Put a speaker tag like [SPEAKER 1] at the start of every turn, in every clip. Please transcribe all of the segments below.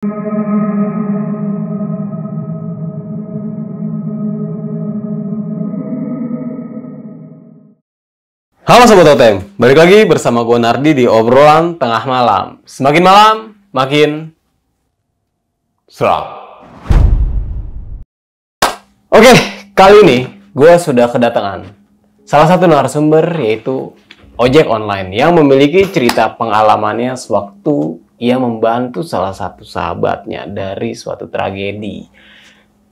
[SPEAKER 1] Halo Sobat Totem, balik lagi bersama gue Nardi di obrolan tengah malam. Semakin malam, makin seram. Oke, kali ini gue sudah kedatangan salah satu narasumber, yaitu ojek online yang memiliki cerita pengalamannya sewaktu ia membantu salah satu sahabatnya dari suatu tragedi.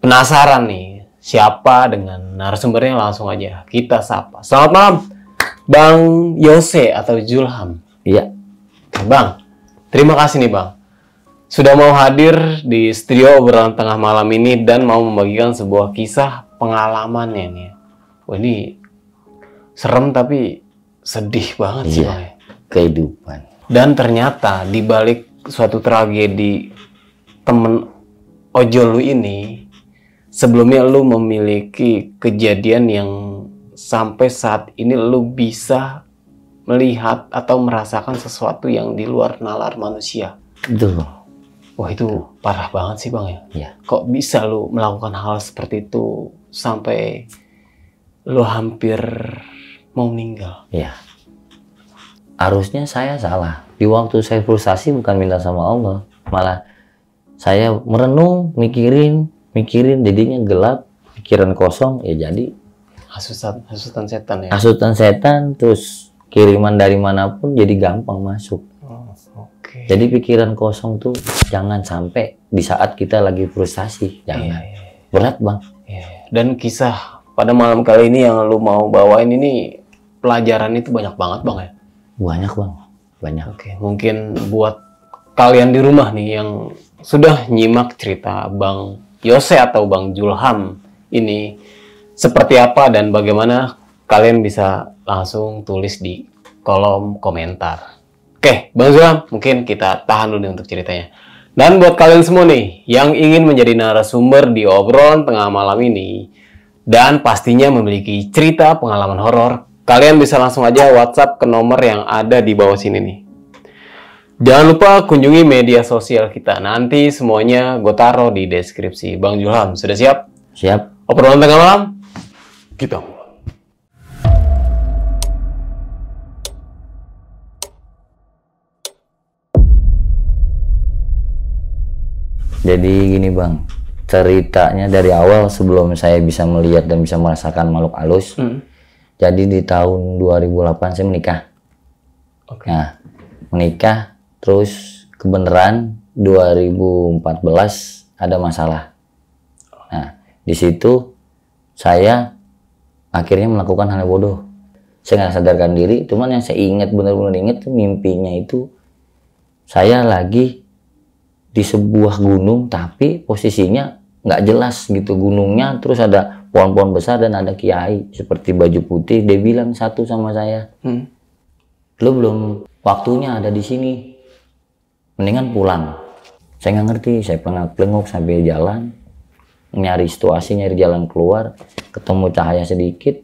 [SPEAKER 1] Penasaran nih, siapa dengan narasumbernya? Langsung aja kita sapa. Selamat malam, Bang Yose atau Julham.
[SPEAKER 2] Iya.
[SPEAKER 1] Bang, terima kasih nih Bang, sudah mau hadir di studio obrolan tengah malam ini dan mau membagikan sebuah kisah pengalamannya nih. Wah, ini serem tapi sedih banget sih Bang.
[SPEAKER 2] Kehidupan.
[SPEAKER 1] Dan ternyata di balik suatu tragedi temen ojol lu ini, sebelumnya lu memiliki kejadian yang sampai saat ini lu bisa melihat atau merasakan sesuatu yang di luar nalar manusia.
[SPEAKER 2] Betul.
[SPEAKER 1] Wah, itu parah banget sih Bang ya.
[SPEAKER 2] Iya.
[SPEAKER 1] Kok bisa lu melakukan hal seperti itu sampai lu hampir mau meninggal?
[SPEAKER 2] Iya. Harusnya saya salah. Di waktu saya frustasi bukan minta sama Allah, malah saya merenung, mikirin, jadinya gelap, pikiran kosong, ya jadi
[SPEAKER 1] Hasutan setan ya.
[SPEAKER 2] hasutan setan, terus kiriman dari manapun jadi gampang masuk.
[SPEAKER 1] Oh, oke.
[SPEAKER 2] Jadi pikiran kosong tuh jangan sampai di saat kita lagi frustasi, jangan.
[SPEAKER 1] Iya.
[SPEAKER 2] Berat Bang.
[SPEAKER 1] Iya. Dan kisah pada malam kali ini yang lu mau bawain ini, pelajaran itu banyak banget Bang ya.
[SPEAKER 2] Banyak Bang, banyak.
[SPEAKER 1] Oke, mungkin buat kalian di rumah nih yang sudah nyimak cerita Bang Yose atau Bang Julham ini seperti apa dan bagaimana, kalian bisa langsung tulis di kolom komentar. Oke, Bang Julham, mungkin kita tahan dulu nih untuk ceritanya. Dan buat kalian semua nih yang ingin menjadi narasumber di obrolan tengah malam ini dan pastinya memiliki cerita pengalaman horor, kalian bisa langsung aja WhatsApp ke nomor yang ada di bawah sini nih. Jangan lupa kunjungi media sosial kita. Nanti semuanya gue taruh di deskripsi. Bang Julham, sudah siap?
[SPEAKER 2] Siap.
[SPEAKER 1] Obrolan tengah malam, kita mulai.
[SPEAKER 2] Jadi gini Bang, ceritanya dari awal sebelum saya bisa melihat dan bisa merasakan makhluk halus. Jadi di tahun 2008 saya menikah.
[SPEAKER 1] Oke.
[SPEAKER 2] Nah, menikah terus kebenaran 2014 ada masalah. Nah, di situ saya akhirnya melakukan hal bodoh. Saya nggak sadarkan diri, cuman yang saya ingat, benar-benar ingat tuh mimpinya itu saya lagi di sebuah gunung tapi posisinya nggak jelas gitu gunungnya, terus ada pohon-pohon besar dan ada kiai seperti baju putih. Dia bilang satu sama saya, lu belum waktunya ada di sini, mendingan pulang. Saya nggak ngerti, saya pelengok sambil jalan, nyari situasi, nyari jalan keluar, ketemu cahaya sedikit,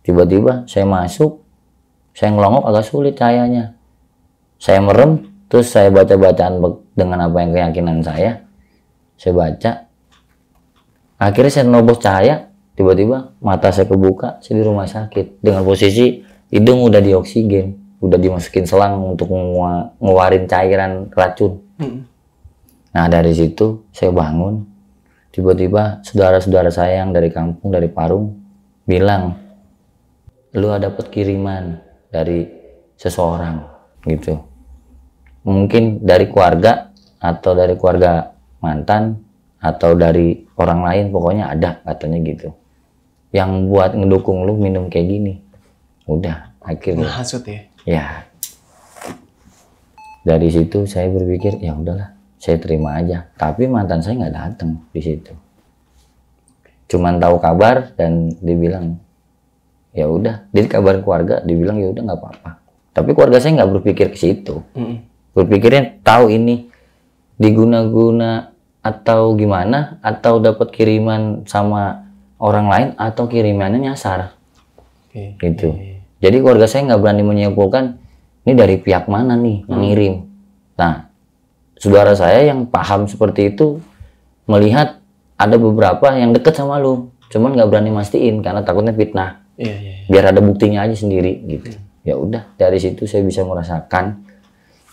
[SPEAKER 2] tiba-tiba saya masuk, saya ngelongok agak sulit cahayanya, saya merem, terus saya baca bacaan dengan apa yang keyakinan saya baca. Akhirnya saya nerobos cahaya, tiba-tiba mata saya kebuka, saya di rumah sakit dengan posisi hidung udah di oksigen, udah dimasukin selang untuk ngeluarin cairan racun. Nah dari situ saya bangun, tiba-tiba saudara-saudara saya yang dari kampung, dari Parung bilang, lu ada dapat kiriman dari seseorang gitu, mungkin dari keluarga atau dari keluarga mantan atau dari orang lain, pokoknya ada katanya gitu, yang buat ngedukung lu minum kayak gini. Udah akhirnya
[SPEAKER 1] Menghasut ya.
[SPEAKER 2] ya dari situ saya berpikir ya udahlah, saya terima aja. Tapi mantan saya nggak datang di situ, cuman tahu kabar dan dibilang ya udah, jadi kabar keluarga dibilang ya udah nggak apa-apa. Tapi keluarga saya nggak berpikir ke situ, berpikirnya tahu ini diguna-guna atau gimana, atau dapat kiriman sama orang lain, atau kirimannya nyasar. Gitu. Jadi keluarga saya nggak berani menyimpulkan ini dari pihak mana nih yang ngirim. Nah, saudara saya yang paham seperti itu melihat ada beberapa yang deket sama lu, cuman nggak berani mastiin karena takutnya fitnah.
[SPEAKER 1] Iya, iya, iya.
[SPEAKER 2] Biar ada buktinya aja sendiri gitu. Ya udah, dari situ saya bisa merasakan,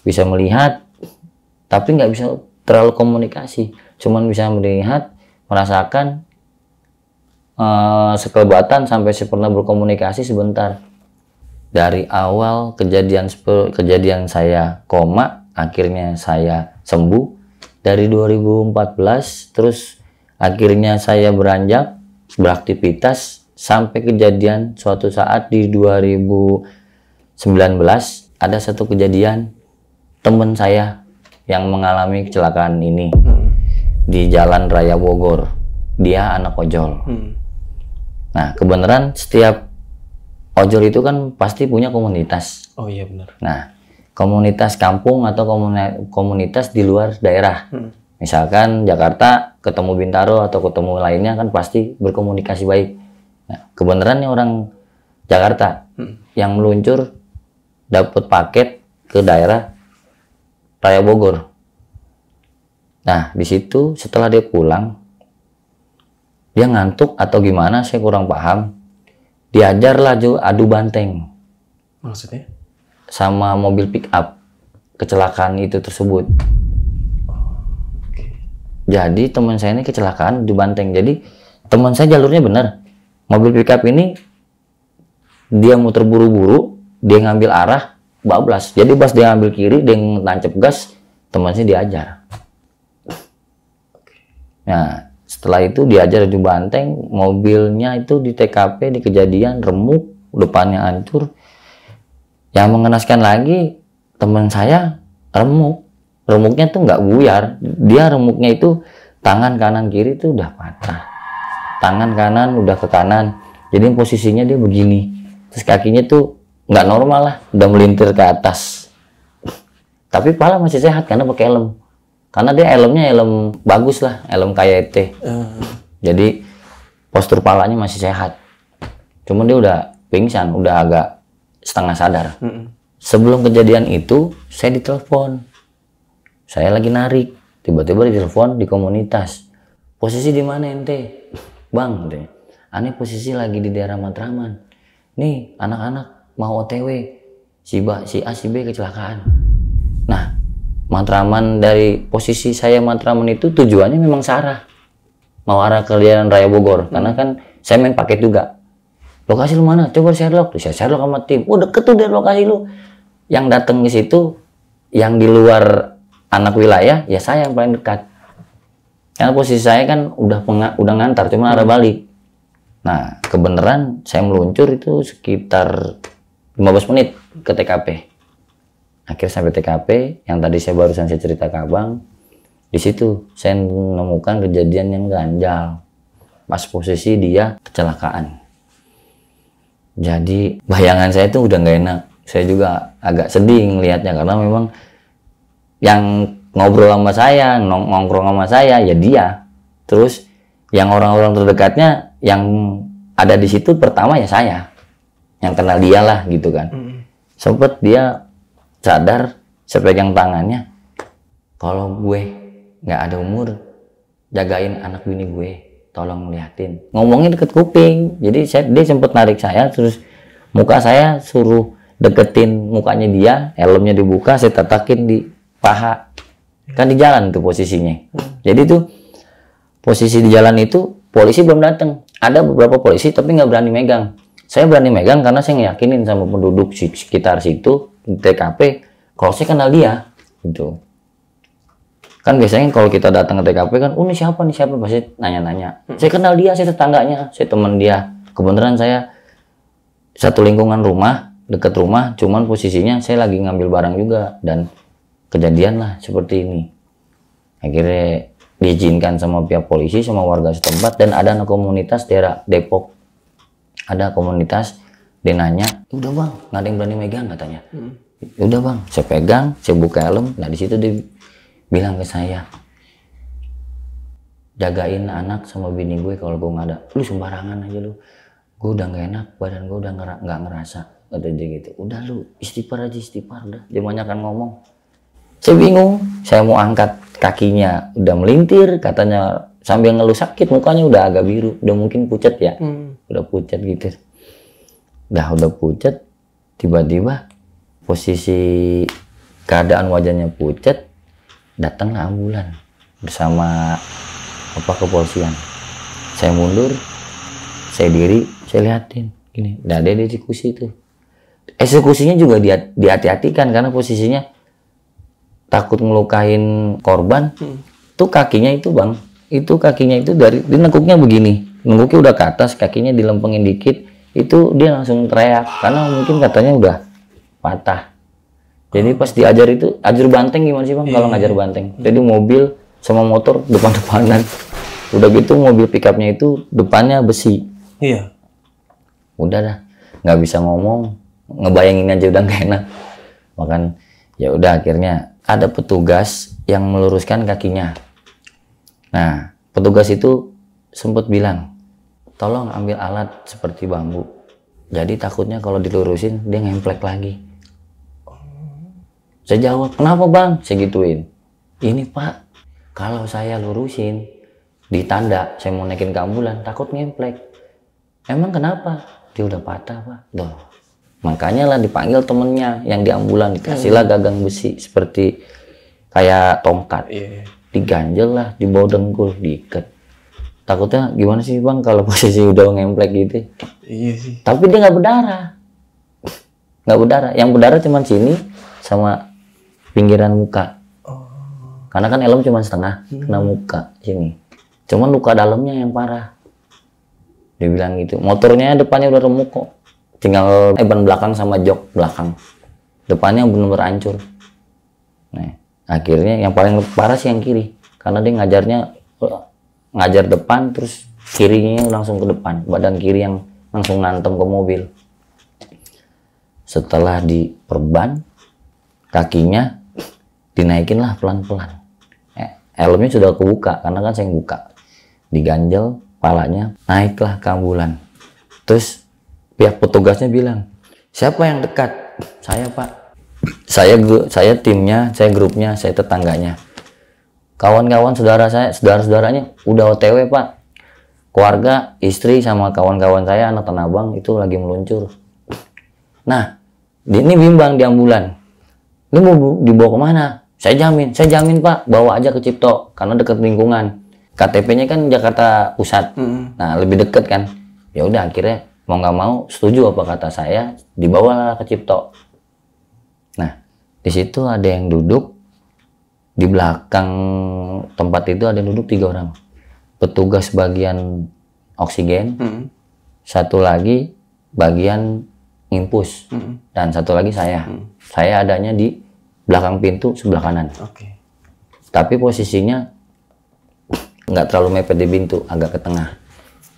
[SPEAKER 2] bisa melihat, tapi nggak bisa terlalu komunikasi, cuman bisa melihat, merasakan sekelebatan sampai saya pernah berkomunikasi sebentar. Dari awal kejadian saya koma, akhirnya saya sembuh dari 2014, terus akhirnya saya beranjak beraktivitas sampai kejadian suatu saat di 2019 ada satu kejadian teman saya yang mengalami kecelakaan ini di Jalan Raya Bogor. Dia anak ojol. Nah, kebenaran setiap ojol itu kan pasti punya komunitas.
[SPEAKER 1] Oh iya benar.
[SPEAKER 2] Nah, komunitas kampung atau komunitas di luar daerah. Misalkan Jakarta ketemu Bintaro atau ketemu lainnya kan pasti berkomunikasi baik. Nah, kebenarannya orang Jakarta yang meluncur dapat paket ke daerah Raya Bogor. Nah, di situ setelah dia pulang, dia ngantuk atau gimana, saya kurang paham. Diajarlah adu banteng.
[SPEAKER 1] Maksudnya?
[SPEAKER 2] Sama mobil pick up kecelakaan itu tersebut. Jadi teman saya ini kecelakaan di banteng. Jadi teman saya jalurnya benar. Mobil pick up ini dia muter buru-buru, dia ngambil arah bablas. Jadi pas dia ngambil kiri, dia nancep gas, teman saya diajar. Nah, setelah itu diajar adu banteng, mobilnya itu di TKP di kejadian remuk, depannya hancur. Yang mengenaskan lagi, teman saya remuk. Remuknya tuh nggak buyar. Dia remuknya itu tangan kanan kiri tuh udah patah. Tangan kanan udah ke kanan. Jadi posisinya dia begini. Terus kakinya tuh nggak normal lah, udah melintir ke atas. Tapi kepala masih sehat karena pakai helm. Karena dia helmnya helm bagus lah, helm KYT. Jadi postur palanya masih sehat. Cuman dia udah pingsan, udah agak setengah sadar. Sebelum kejadian itu, saya ditelepon. Saya lagi narik, tiba-tiba ditelepon di komunitas. Posisi di mana ente? Bang, aneh posisi lagi di daerah Matraman. Nih, anak-anak mau OTW. Si A, si B kecelakaan. Nah, Matraman dari posisi saya Matraman itu tujuannya memang searah. Mau arah ke Jalan Raya Bogor. Karena kan saya main paket juga. Lokasi lu mana? Coba Sherlock. Saya Sherlock sama tim. Oh deket tuh dari lokasi lu. Yang datang ke situ, yang di luar anak wilayah, ya saya yang paling dekat. Karena posisi saya kan udah ngantar, cuma arah balik. Nah, kebenaran saya meluncur itu sekitar 15 menit ke TKP. Akhirnya sampai TKP, yang tadi barusan saya cerita ke abang, di situ saya menemukan kejadian yang ganjal. Pas posisi dia kecelakaan. Jadi bayangan saya itu udah nggak enak. Saya juga agak sedih ngelihatnya karena memang yang ngobrol sama saya, nongkrong sama saya ya dia. Terus yang orang-orang terdekatnya yang ada di situ pertama ya saya. Yang kenal dia lah gitu kan. Sempet dia sadar, saya pegang tangannya. Kalau gue nggak ada umur, jagain anak bini gue, tolong liatin. Ngomongnya deket kuping. Jadi dia sempet narik saya, terus muka saya suruh deketin mukanya dia, helmnya dibuka, saya tatakin di paha. Kan di jalan tuh posisinya. Jadi tuh posisi di jalan itu polisi belum datang. Ada beberapa polisi tapi nggak berani megang. Saya berani megang karena saya ngeyakinin sama penduduk sekitar situ di TKP kalau saya kenal dia gitu. Kan biasanya kalau kita datang ke TKP kan, ini siapa pasti nanya-nanya. Saya kenal dia, saya tetangganya, saya teman dia. Kebenaran saya satu lingkungan rumah, dekat rumah, cuman posisinya saya lagi ngambil barang juga dan kejadian lah seperti ini. Akhirnya diizinkan sama pihak polisi sama warga setempat dan ada anak komunitas daerah Depok. Ada komunitas, dia nanya, udah bang, nggak ada yang berani megang katanya. Udah bang, saya pegang, saya buka helm. Nah di situ dia bilang ke saya, jagain anak sama bini gue kalau gue nggak ada. Lu sembarangan aja lu. Gue udah nggak enak, badan gue udah nggak ngerasa. Kata dia gitu. Udah lu istighfar aja, istighfar udah. Dia banyak kan ngomong. Saya bingung, saya mau angkat kakinya udah melintir, katanya sambil ngeluh sakit, mukanya udah agak biru, udah mungkin pucat ya, udah pucat gitu. Udah pucat, tiba-tiba posisi keadaan wajahnya pucat, datanglah ambulan bersama kepolisian. Saya mundur, saya diri, saya liatin gini, udah ada diskusi itu. Eksekusinya juga dihati-hatikan karena posisinya takut ngelukain korban. Tuh kakinya itu bang, itu kakinya itu dari nengkuknya begini, nengkuknya udah ke atas, kakinya dilempengin dikit, itu dia langsung teriak karena mungkin katanya udah patah. Jadi pas diajar itu, ajar banteng gimana sih bang kalau ngajar banteng? Jadi mobil sama motor depan-depanan, udah gitu mobil pickupnya itu depannya besi.
[SPEAKER 1] Iya.
[SPEAKER 2] Udah dah, nggak bisa ngomong, ngebayangin aja udah gak enak. Makan ya udah akhirnya ada petugas yang meluruskan kakinya. Nah, petugas itu sempat bilang, tolong ambil alat seperti bambu. Jadi takutnya kalau dilurusin dia ngemplek lagi. Saya jawab, kenapa bang? Saya gituin. Ini pak, kalau saya lurusin di tanda, saya mau naikin ke ambulan, takut ngemplek. Emang kenapa? Dia udah patah pak. Duh. Makanya lah dipanggil temennya yang di ambulan, dikasihlah gagang besi seperti kayak tongkat, diganjel lah, dibawa dengkul, diikat. Takutnya gimana sih bang kalau posisi udah ngemplek gitu?
[SPEAKER 1] Iya sih.
[SPEAKER 2] Tapi dia nggak berdarah, yang berdarah cuma sini sama pinggiran muka. Karena kan helm cuma setengah, kena muka sini. Cuman luka dalamnya yang parah. Dia bilang gitu. Motornya depannya udah remuk kok. Tinggal ban belakang sama jok belakang. Depannya benar-benar hancur. Nah, akhirnya yang paling parah sih yang kiri. Karena dia ngajar depan, terus kirinya langsung ke depan. Badan kiri yang langsung ngantem ke mobil. Setelah diperban, kakinya dinaikin lah pelan-pelan. Helmnya sudah kebuka, karena kan saya yang buka. Diganjel, palanya, naiklah ke ambulan. Terus pihak petugasnya bilang, siapa yang dekat? Saya pak. Saya timnya, saya grupnya, saya tetangganya. Kawan-kawan saudara-saudaranya udah OTW pak. Keluarga, istri sama kawan-kawan saya anak Tanah Abang itu lagi meluncur. Nah, ini bimbang di ambulan. Lu mau dibawa kemana? Saya jamin pak, bawa aja ke Cipto karena dekat lingkungan. KTP-nya kan Jakarta Pusat. Nah, lebih dekat kan. Ya udah akhirnya mau nggak mau setuju apa kata saya, dibawa ke Cipto. Nah, di situ ada yang duduk di belakang tempat itu, ada yang duduk 3 orang. Petugas bagian oksigen, satu lagi bagian infus, dan satu lagi saya. Saya adanya di belakang pintu sebelah kanan. Tapi posisinya nggak terlalu mepet di pintu, agak ke tengah.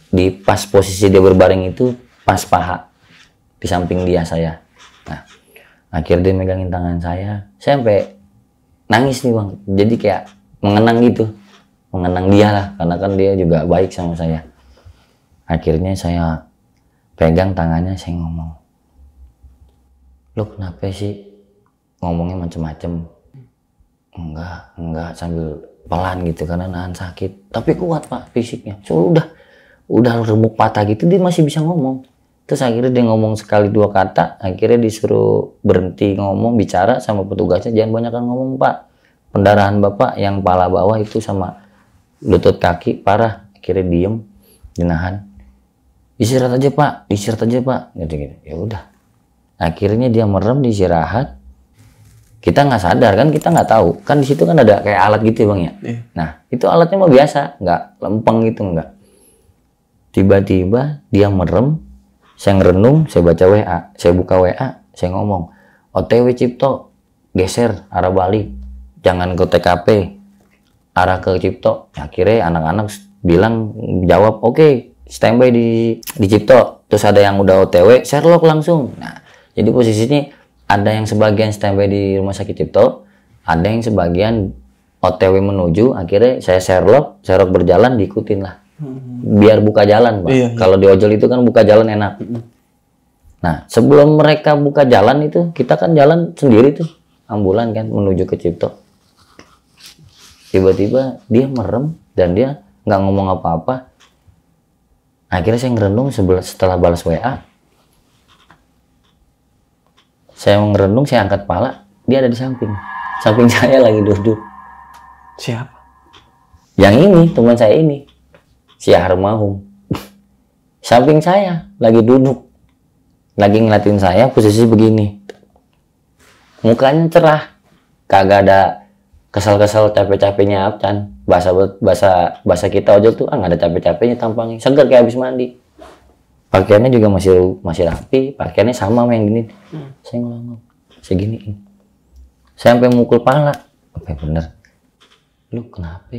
[SPEAKER 2] Di pas posisi dia berbaring itu pas paha di samping dia saya. Nah, akhirnya dia megangin tangan saya sampai nangis nih bang. Jadi kayak mengenang gitu, mengenang dia lah, karena kan dia juga baik sama saya. Akhirnya saya pegang tangannya, saya ngomong, lo kenapa sih ngomongnya macem-macem? Enggak, sambil pelan gitu karena nahan sakit. Tapi kuat pak fisiknya. So, udah remuk patah gitu dia masih bisa ngomong. Terus akhirnya dia ngomong sekali 2 kata, akhirnya disuruh berhenti ngomong, bicara sama petugasnya, jangan banyak ngomong pak. Pendarahan bapak yang kepala bawah itu sama lutut kaki parah. Akhirnya diem, dinahan. Istirahat aja pak, gitu. Ya udah. Akhirnya dia merem, diistirahat. Kita nggak sadar kan, kita nggak tahu kan di situ kan ada kayak alat gitu ya bang ya. Nah itu alatnya mah biasa, nggak lempeng gitu, nggak. Tiba-tiba dia merem, saya ngerenung, saya baca WA, saya buka WA, saya ngomong, OTW Cipto, geser arah balik, jangan ke TKP, arah ke Cipto. Akhirnya anak-anak bilang, jawab oke, standby di Cipto. Terus ada yang udah OTW, Sherlock langsung. Nah jadi posisinya ada yang sebagian standby di rumah sakit Cipto, ada yang sebagian OTW menuju. Akhirnya saya Sherlock berjalan, diikutin lah. Biar buka jalan pak. Iya. Kalau di ojol itu kan buka jalan enak. Nah sebelum mereka buka jalan itu kita kan jalan sendiri tuh. ambulan kan menuju ke Cipto. Tiba-tiba dia merem dan dia nggak ngomong apa-apa. Akhirnya saya ngerenung setelah balas WA. Saya ngerenung, saya angkat kepala, dia ada di samping saya lagi duduk.
[SPEAKER 1] Siapa?
[SPEAKER 2] Yang ini, teman saya ini, si Harmahum. Samping saya lagi duduk, lagi ngeliatin saya posisi begini. Mukanya cerah, kagak ada kesal-kesal capek-capeknya Apcan. Bahasa kita aja tuh nggak ada capek-capeknya tampangnya, segar kayak habis mandi. Pakaiannya juga masih rapi, pakaiannya sama sama yang gini. Saya ngomong, segini. Saya sampai mukul pala. Apa bener? Lu kenapa?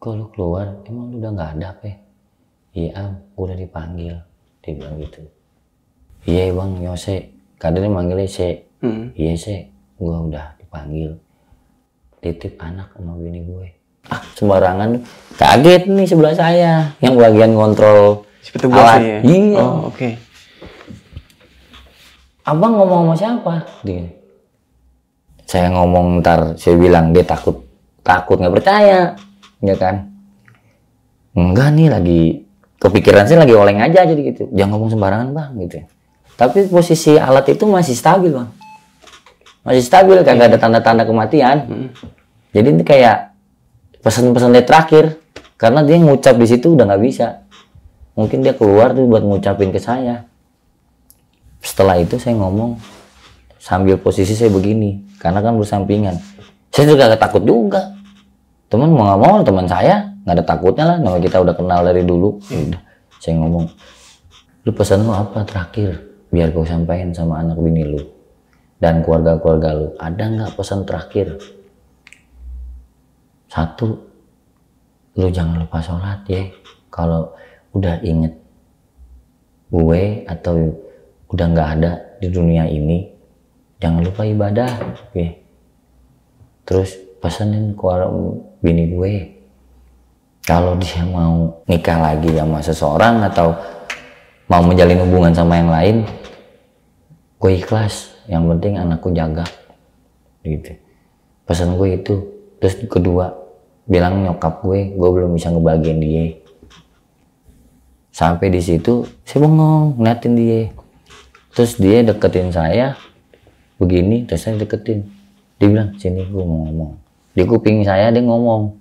[SPEAKER 2] Kok lu keluar? Emang lu udah nggak ada apa? Iya Am, gua udah dipanggil. Dia bilang gitu. Iya Bang Yose, kadernya manggilnya Se. Iya Se, gua udah dipanggil. Titip anak sama bini gue. Sembarangan. Kaget nih sebelah saya yang bagian kontrol alat. Ya? Iya.
[SPEAKER 1] Oh, oke.
[SPEAKER 2] Abang ngomong sama siapa? Dia. Saya ngomong ntar, saya bilang dia takut nggak percaya, ya kan? Enggak nih, lagi kepikiran saya lagi oleng aja jadi gitu. Jangan ngomong sembarangan Bang gitu. Tapi posisi alat itu masih stabil Bang. Masih stabil, kagak ada tanda-tanda kematian. Jadi ini kayak pesan-pesan dia terakhir, karena dia ngucap di situ udah nggak bisa. Mungkin dia keluar tuh buat ngucapin ke saya. Setelah itu saya ngomong sambil posisi saya begini, karena kan bersampingan. Saya juga gak takut juga. Teman mau nggak mau teman saya, nggak ada takutnya lah. Nama kita udah kenal dari dulu. Udah. Saya ngomong, lu pesan lu apa terakhir? Biar gue sampaikan sama anak bini lu dan keluarga-keluarga lu. Ada nggak pesan terakhir? Satu, lu jangan lupa sholat ya. Kalau udah inget gue atau udah nggak ada di dunia ini, jangan lupa ibadah ya. Terus pesanin ke bini gue, kalau dia mau nikah lagi sama seseorang atau mau menjalin hubungan sama yang lain, gue ikhlas, yang penting anakku jaga gitu. Pesan gue itu. Terus kedua, bilang nyokap gue belum bisa ngebagiin dia. Sampai di situ saya bengong ngeliatin dia. Terus dia deketin saya begini, terus saya deketin. Dia bilang, sini gue mau ngomong. Di kuping saya dia ngomong,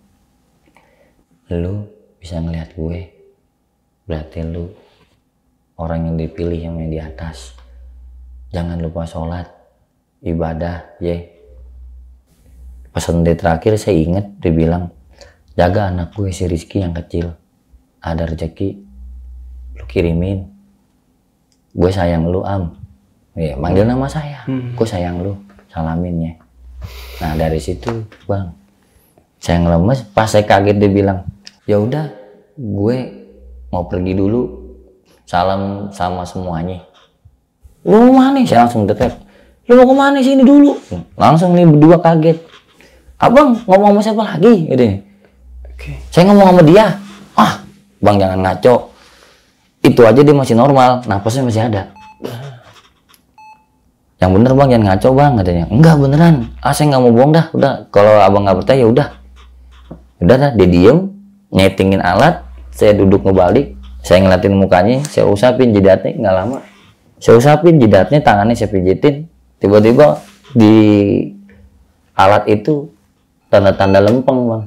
[SPEAKER 2] lu bisa ngeliat gue, berarti lu orang yang dipilih yang di atas. Jangan lupa sholat, ibadah ya. Pesan dia terakhir saya inget, dia bilang, jaga anak gue si Rizky yang kecil, ada rezeki lu kirimin. Gue sayang lu Am, ya manggil nama saya. Gue sayang lu, salamin ya. Nah dari situ Bang, saya ngelemes. Pas saya kaget dia bilang, ya udah gue mau pergi dulu, salam sama semuanya. Lu mau mana? Saya langsung dekat. Lu mau kemana sini dulu? Langsung nih berdua kaget. Abang ngomong sama siapa lagi? Gitu. Saya ngomong sama dia. Bang jangan ngaco. Itu aja dia masih normal, napasnya masih ada. Yang bener Bang jangan ngaco Bang, katanya. Enggak beneran. Saya nggak mau bohong dah. Udah kalau abang nggak percaya ya udah. Udah dah, dia diem, nyetingin alat. Saya duduk ngebalik, saya ngeliatin mukanya, saya usapin jidatnya. Nggak lama, saya usapin jidatnya, tangannya saya pijitin. Tiba-tiba di alat itu tanda-tanda lempeng Bang.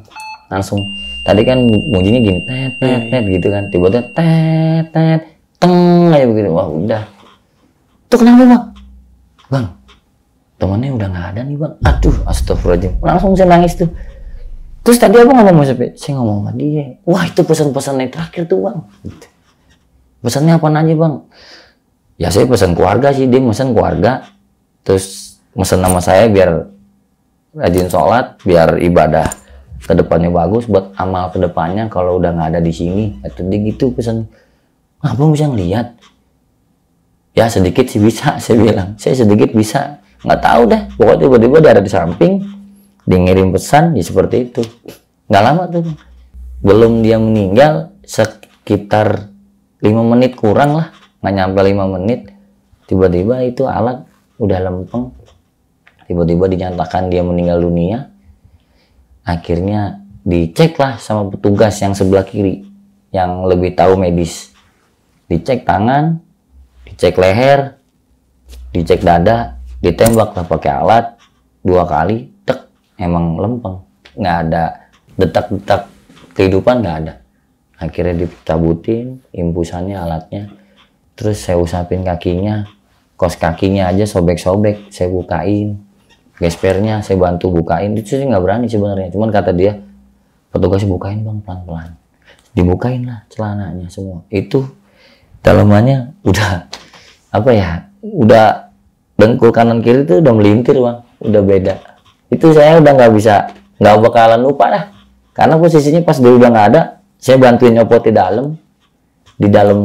[SPEAKER 2] Langsung. Tadi kan bunyinya gini, tet gitu kan. Tiba-tiba tet teng aja begitu. Wah udah. Tuh kenapa Bang? Bang, temannya udah nggak ada nih Bang. Aduh, astagfirullahaladzim. Langsung saya nangis tuh. Terus tadi abang ngomong sama siapa? Saya ngomong sama dia. Wah itu pesan-pesan yang terakhir tuh Bang. Gitu. Pesannya apa aja Bang? Ya saya pesan keluarga sih. Dia pesan keluarga. Terus pesan nama saya biar rajin sholat, biar ibadah kedepannya bagus, buat amal kedepannya kalau udah nggak ada di sini. Itu dia gitu pesan. Abang bisa ngeliat? Ya sedikit sih bisa, saya bilang. Saya sedikit bisa. Nggak tahu deh. Pokoknya tiba-tiba dia ada di samping, dia ngirim pesan, ya seperti itu. Nggak lama tuh. Belum dia meninggal, sekitar 5 menit kurang lah. Nggak nyampe 5 menit. Tiba-tiba itu alat udah lempeng. tiba-tiba dinyatakan dia meninggal dunia. Akhirnya dicek lah sama petugas yang sebelah kiri yang lebih tahu medis. Dicek tangan, dicek leher, dicek dada, ditembak lah pakai alat 2 kali, tek, emang lempeng, nggak ada detak-detak kehidupan, nggak ada. Akhirnya dicabutin impusannya, alatnya, terus saya usapin kakinya, kos kakinya aja sobek-sobek, saya bukain, gespernya saya bantu bukain. Itu sih nggak berani sebenarnya, cuman kata dia, petugasnya bukain bang pelan-pelan, dibukain lah celananya semua. Itu dalamannya udah apa ya, udah dengkul kanan kiri tuh udah melintir bang, udah beda. Itu saya udah nggak bakalan lupa dah, karena posisinya pas dia udah nggak ada, saya bantuin nyopot di dalam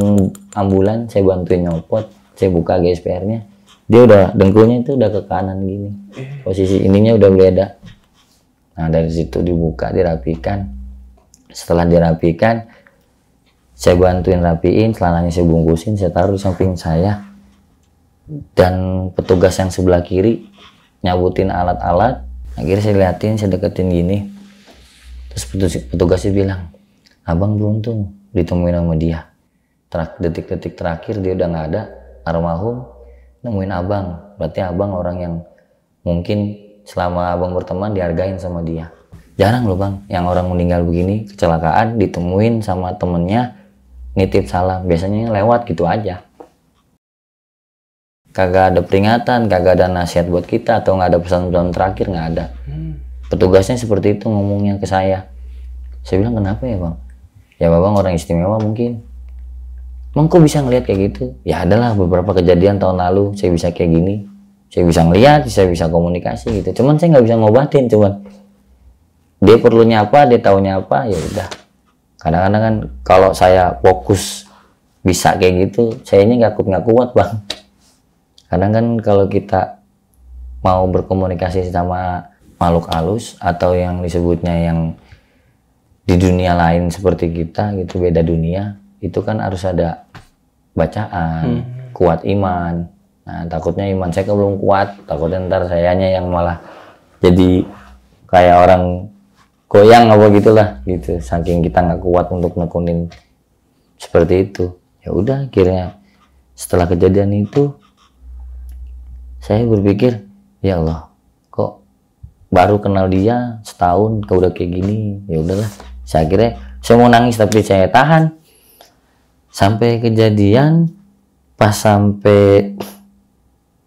[SPEAKER 2] ambulan, saya bantuin nyopot, saya buka GSPR-nya, dia udah dengkulnya itu udah ke kanan gini, posisi ininya udah beda. Nah dari situ dibuka, dirapikan. Setelah dirapikan, saya bantuin rapiin, celananya saya bungkusin, saya taruh di samping saya. Dan petugas yang sebelah kiri nyabutin alat-alat. Akhirnya saya liatin, saya deketin gini. Terus petugasnya bilang, abang beruntung ditemuin sama dia. Detik-detik terakhir dia udah nggak ada, almarhum nemuin abang. Berarti abang orang yang mungkin selama abang berteman dihargain sama dia. Jarang loh bang, yang orang meninggal begini, kecelakaan, ditemuin sama temennya, nitip salam. Biasanya lewat gitu aja. Kagak ada peringatan, kagak ada nasihat buat kita, atau nggak ada pesan-pesan terakhir, nggak ada. Petugasnya seperti itu ngomongnya ke saya. Saya bilang, kenapa ya bang? Ya babang orang istimewa mungkin. Emang kok bisa ngelihat kayak gitu? Ya adalah beberapa kejadian tahun lalu saya bisa kayak gini. Saya bisa ngelihat, saya bisa komunikasi gitu. Cuman saya nggak bisa ngobatin, cuman dia perlunya apa, dia taunya apa, ya udah. Kadang-kadang kan kalau saya fokus bisa kayak gitu, saya ini nggak kuat bang. Kadang kan kalau kita mau berkomunikasi sama makhluk halus atau yang disebutnya yang di dunia lain seperti kita gitu, beda dunia, itu kan harus ada bacaan, kuat iman. Nah takutnya iman saya belum kuat, takutnya ntar sayanya yang malah jadi kayak orang goyang apa gitulah gitu, saking kita nggak kuat untuk nekunin seperti itu. Ya udah, akhirnya setelah kejadian itu saya berpikir, ya Allah, kok baru kenal dia setahun kok udah kayak gini. Ya udahlah, saya akhirnya saya mau nangis tapi saya tahan sampai kejadian. Pas sampai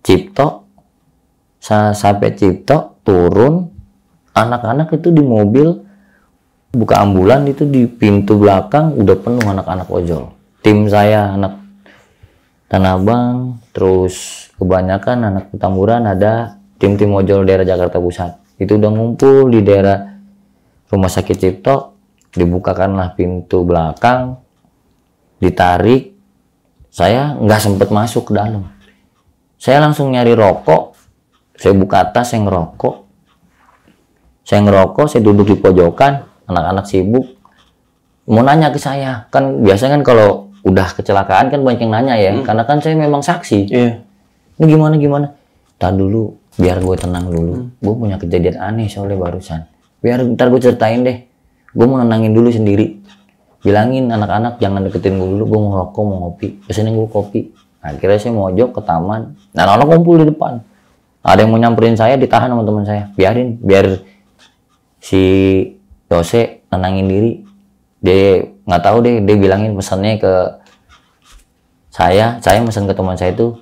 [SPEAKER 2] Cipto, sampai Cipto turun, anak-anak itu di mobil buka ambulan, itu di pintu belakang udah penuh anak-anak ojol. Tim saya anak Tanah Abang, terus kebanyakan anak Petamburan, ada tim-tim ojol daerah Jakarta Pusat. Itu udah ngumpul di daerah Rumah Sakit Cipto, dibukakanlah pintu belakang, ditarik. Saya nggak sempet masuk ke dalam. Saya langsung nyari rokok, saya buka tas, saya ngerokok. Saya duduk di pojokan, anak-anak sibuk. Mau nanya ke saya, kan biasanya kan kalau udah kecelakaan kan banyak yang nanya ya, karena kan saya memang saksi. Ini gimana? Ntar dulu, biar gue tenang dulu. Gue punya kejadian aneh soalnya barusan. Biar ntar gue ceritain deh. Gue mau nenangin dulu sendiri. Bilangin anak-anak jangan deketin gue dulu, gue mau ngerokok, mau ngopi. Pesenin gue kopi. Akhirnya saya mojok ke taman. Nah, anak-anak kumpul di depan. Ada yang mau nyamperin saya, ditahan sama teman saya. Biar si Yose tenangin diri. Dia nggak tahu deh, dia bilangin pesannya ke saya pesan ke teman saya itu,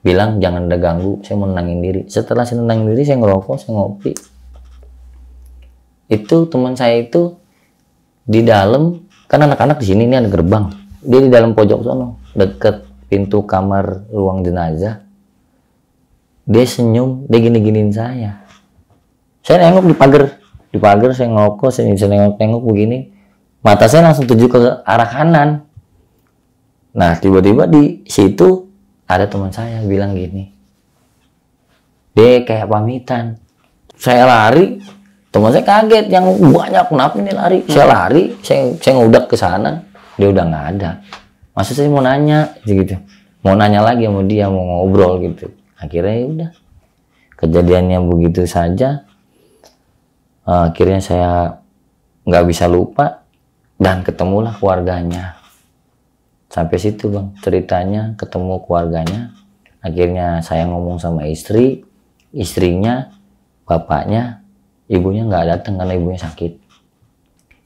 [SPEAKER 2] bilang jangan ada ganggu, saya mau nenangin diri. Setelah saya nenangin diri, saya ngerokok, saya ngopi. Itu teman saya itu di dalam, kan anak-anak di sini, ini ada gerbang, dia di dalam pojok sono, deket pintu kamar ruang jenazah. Dia senyum, dia gini-giniin saya. Saya nengok di pagar saya ngerokok, saya nengok begini. Mata saya langsung tuju ke arah kanan. Nah, tiba-tiba di situ ada teman saya bilang gini. Dia kayak pamitan. Saya lari, teman saya kaget, yang banyak, kenapa nih lari? Saya lari, saya ngudak ke sana, dia udah nggak ada. Maksud saya mau nanya gitu. Mau nanya lagi sama dia, mau ngobrol gitu. Akhirnya ya udah. kejadiannya begitu saja. Akhirnya saya nggak bisa lupa dan ketemulah keluarganya. Sampai situ bang ceritanya, ketemu keluarganya. Akhirnya saya ngomong sama istrinya, bapaknya, ibunya nggak datang karena ibunya sakit.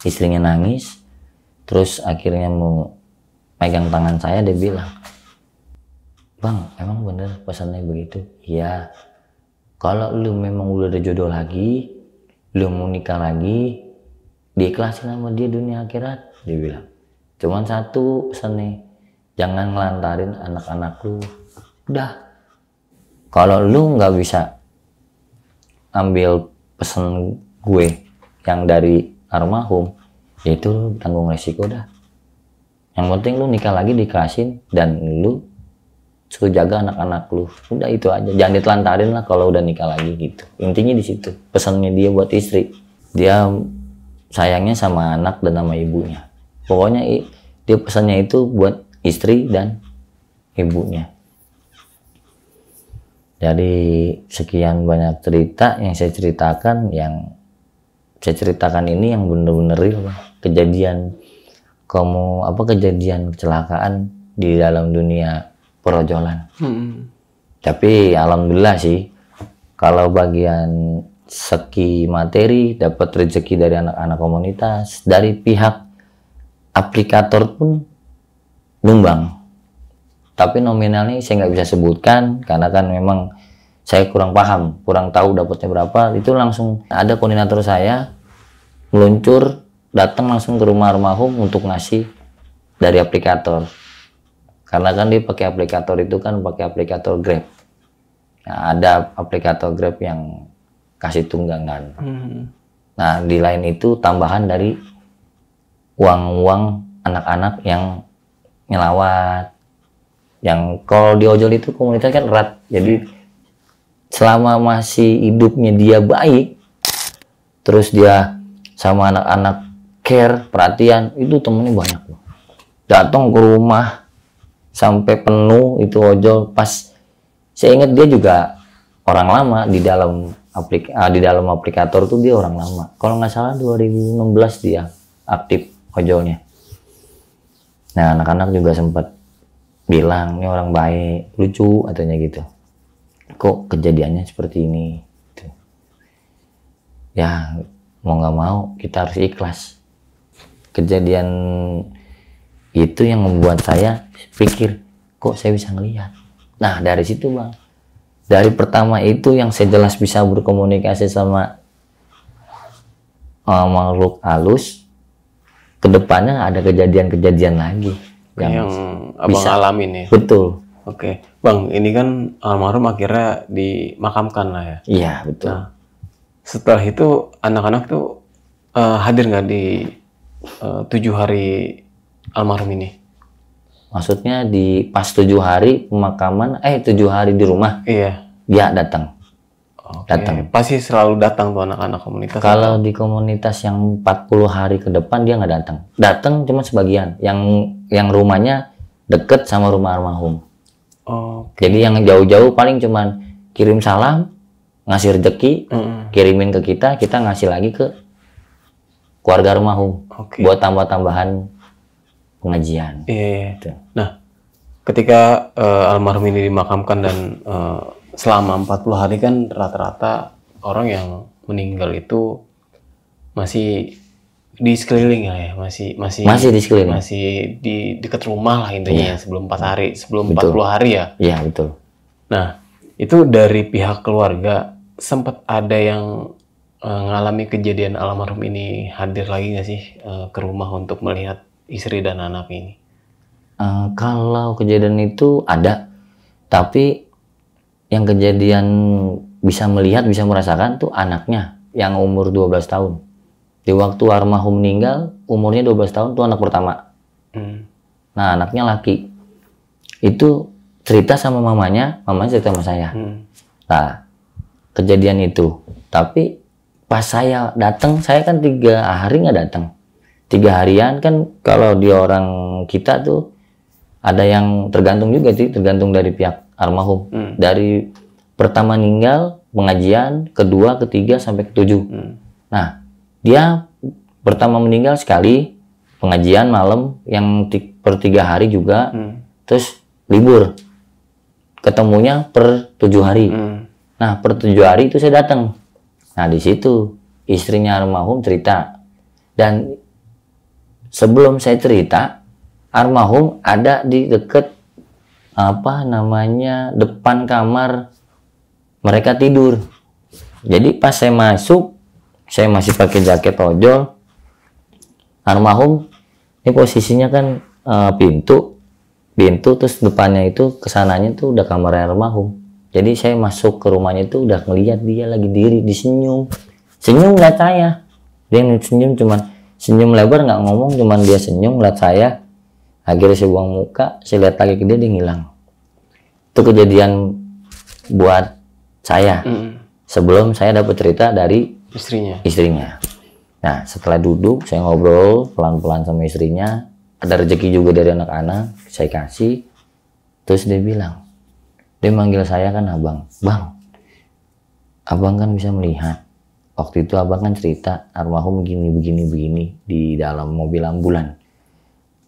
[SPEAKER 2] Istrinya nangis, terus akhirnya mau megang tangan saya, dia bilang, bang emang bener pesannya begitu? Iya, kalau lu memang udah ada jodoh lagi, lu mau nikah lagi, diikhlasin sama dia dunia akhirat, dia bilang. Cuman satu pesannya, jangan ngelantarin anak-anak lu. Udah, kalau lu nggak bisa ambil pesan gue yang dari almarhum, ya itu lu tanggung resiko dah. Yang penting lu nikah lagi diikhlasin dan lu suruh jaga anak-anak lu. Udah itu aja, jangan ditelantarin lah kalau udah nikah lagi gitu. Intinya di situ pesannya dia buat istri. Dia sayangnya sama anak dan sama ibunya. Pokoknya dia pesannya itu buat istri dan ibunya. Dari sekian banyak cerita yang saya ceritakan, ini yang bener-bener real, kejadian kejadian kecelakaan di dalam dunia perojolan. Tapi alhamdulillah sih, kalau bagian segi materi dapat rezeki dari anak-anak komunitas, dari pihak aplikator pun nyumbang. Tapi nominalnya saya nggak bisa sebutkan karena kan memang saya kurang paham, kurang tahu dapatnya berapa. Itu langsung ada koordinator saya meluncur, datang langsung ke rumah almarhum untuk ngasih dari aplikator. Karena kan dia pakai aplikator itu kan pakai aplikator Grab. Nah, ada aplikator Grab yang kasih tunggangan. Nah, di lain itu tambahan dari uang-uang anak-anak yang nyelawat. Yang kalau di ojol itu komunitas kan erat. Jadi selama masih hidupnya dia baik, terus dia sama anak-anak care, perhatian, itu temennya banyak loh. Datang ke rumah sampai penuh itu ojol. Pas saya ingat dia juga orang lama di dalam aplikator tuh, dia orang lama. Kalau nggak salah 2016 dia aktif ojolnya. Nah, anak-anak juga sempat bilang ini orang baik, lucu katanya gitu. Kok kejadiannya seperti ini? Gitu. Ya mau nggak mau kita harus ikhlas. Kejadian itu yang membuat saya pikir, kok saya bisa ngelihat. Nah dari situ bang, dari pertama itu yang saya jelas bisa berkomunikasi sama makhluk halus, kedepannya ada kejadian-kejadian lagi
[SPEAKER 1] yang abang
[SPEAKER 2] bisa
[SPEAKER 1] alamin ya.
[SPEAKER 2] Betul.
[SPEAKER 1] Oke, bang, ini kan almarhum akhirnya dimakamkan lah ya.
[SPEAKER 2] Iya betul.
[SPEAKER 1] Nah, setelah itu anak-anak tuh hadir nggak di 7 hari almarhum ini?
[SPEAKER 2] Maksudnya di pas 7 hari pemakaman, 7 hari di rumah?
[SPEAKER 1] Iya.
[SPEAKER 2] Dia datang.
[SPEAKER 1] Oke. Datang. Pasti selalu datang tuh anak-anak komunitas.
[SPEAKER 2] Kalau di komunitas yang 40 hari ke depan dia nggak datang. Datang cuma sebagian. Yang rumahnya deket sama rumah almarhum.
[SPEAKER 1] Oke.
[SPEAKER 2] Jadi yang jauh-jauh paling cuman kirim salam, ngasih rezeki, kirimin ke kita ngasih lagi ke keluarga almarhum.
[SPEAKER 1] Oke.
[SPEAKER 2] Buat tambah-tambahan pengajian.
[SPEAKER 1] Iya.
[SPEAKER 2] Gitu.
[SPEAKER 1] Nah, ketika almarhum ini dimakamkan dan selama 40 hari kan rata-rata orang yang meninggal itu masih di sekeliling ya, masih
[SPEAKER 2] di sekeliling,
[SPEAKER 1] masih di dekat rumah lah intinya. Iya. Sebelum 4 hari, sebelum
[SPEAKER 2] betul.
[SPEAKER 1] 40 hari ya.
[SPEAKER 2] Iya betul.
[SPEAKER 1] Nah itu dari pihak keluarga sempat ada yang ngalami kejadian almarhum ini hadir lagi nggak sih ke rumah untuk melihat istri dan anak ini?
[SPEAKER 2] Kalau kejadian itu ada, tapi yang kejadian bisa melihat, bisa merasakan tuh anaknya yang umur 12 tahun. Di waktu almarhum meninggal, umurnya 12 tahun tuh anak pertama. Nah, anaknya laki. Itu cerita sama mamanya cerita sama saya. Nah, kejadian itu. Tapi pas saya datang, saya kan 3 hari nggak datang. 3 harian kan kalau di orang kita tuh ada yang tergantung juga sih, tergantung dari pihak almarhum. Dari pertama meninggal pengajian, kedua, ketiga, sampai ketujuh. Nah, dia pertama meninggal sekali, pengajian malam, yang per 3 hari juga, terus libur. Ketemunya per 7 hari. Nah, per 7 hari itu saya datang. Nah, di situ istrinya almarhum cerita. Dan sebelum saya cerita, almarhum ada di deket depan kamar mereka tidur. Jadi pas saya masuk, saya masih pakai jaket ojol. Almarhum ini posisinya kan pintu terus depannya itu kesananya tuh udah kamar almarhum. Jadi saya masuk ke rumahnya itu udah ngeliat dia lagi diri disenyum, ngeliat saya. Dia senyum, cuman senyum lebar, nggak ngomong, cuman dia senyum ngeliat saya. Akhirnya saya buang muka, saya lihat lagi ke dia ngilang. Itu kejadian buat saya. Sebelum saya dapat cerita dari istrinya. Nah, setelah duduk, saya ngobrol pelan-pelan sama istrinya. Ada rezeki juga dari anak-anak, saya kasih. Terus dia bilang, dia manggil saya kan abang. Bang, abang kan bisa melihat. Waktu itu abang kan cerita, almarhum begini di dalam mobil ambulan.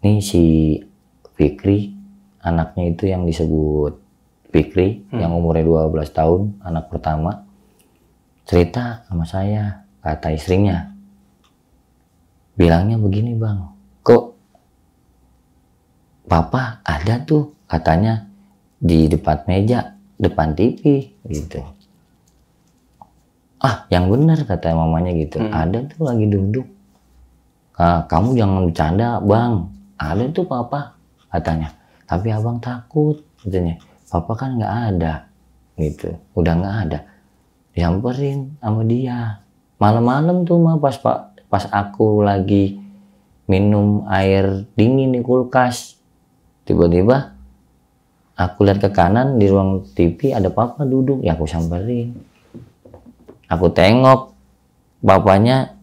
[SPEAKER 2] Ini si Fikri, anaknya itu yang disebut Fikri, yang umurnya 12 tahun, anak pertama. Cerita sama saya, kata istrinya. Bilangnya begini bang, kok papa ada tuh katanya di depan meja, depan TV gitu. Ah, yang benar kata mamanya gitu. Ada tuh lagi duduk. Ah, kamu jangan bercanda bang. Ada tuh papa katanya. Tapi abang takut katanya. Papa kan nggak ada gitu. Udah nggak ada. Disamperin sama dia. Malam-malam tuh mah pas aku lagi minum air dingin di kulkas. Tiba-tiba aku lihat ke kanan di ruang TV ada papa duduk. Ya aku samperin. Aku tengok, bapaknya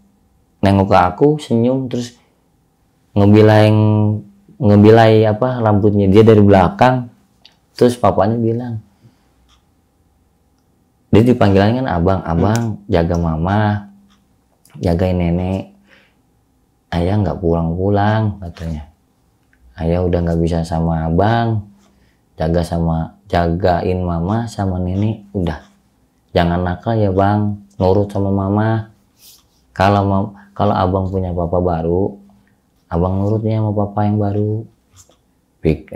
[SPEAKER 2] nengok ke aku, senyum, terus ngebilai rambutnya dia dari belakang. Terus papanya bilang, dia dipanggilan kan abang jaga mama, jagain nenek. Ayah nggak pulang-pulang katanya. Ayah udah nggak bisa sama abang, jagain mama sama nenek udah. Jangan nakal ya bang, nurut sama mama. Kalau abang punya papa baru, abang nurutnya sama papa yang baru.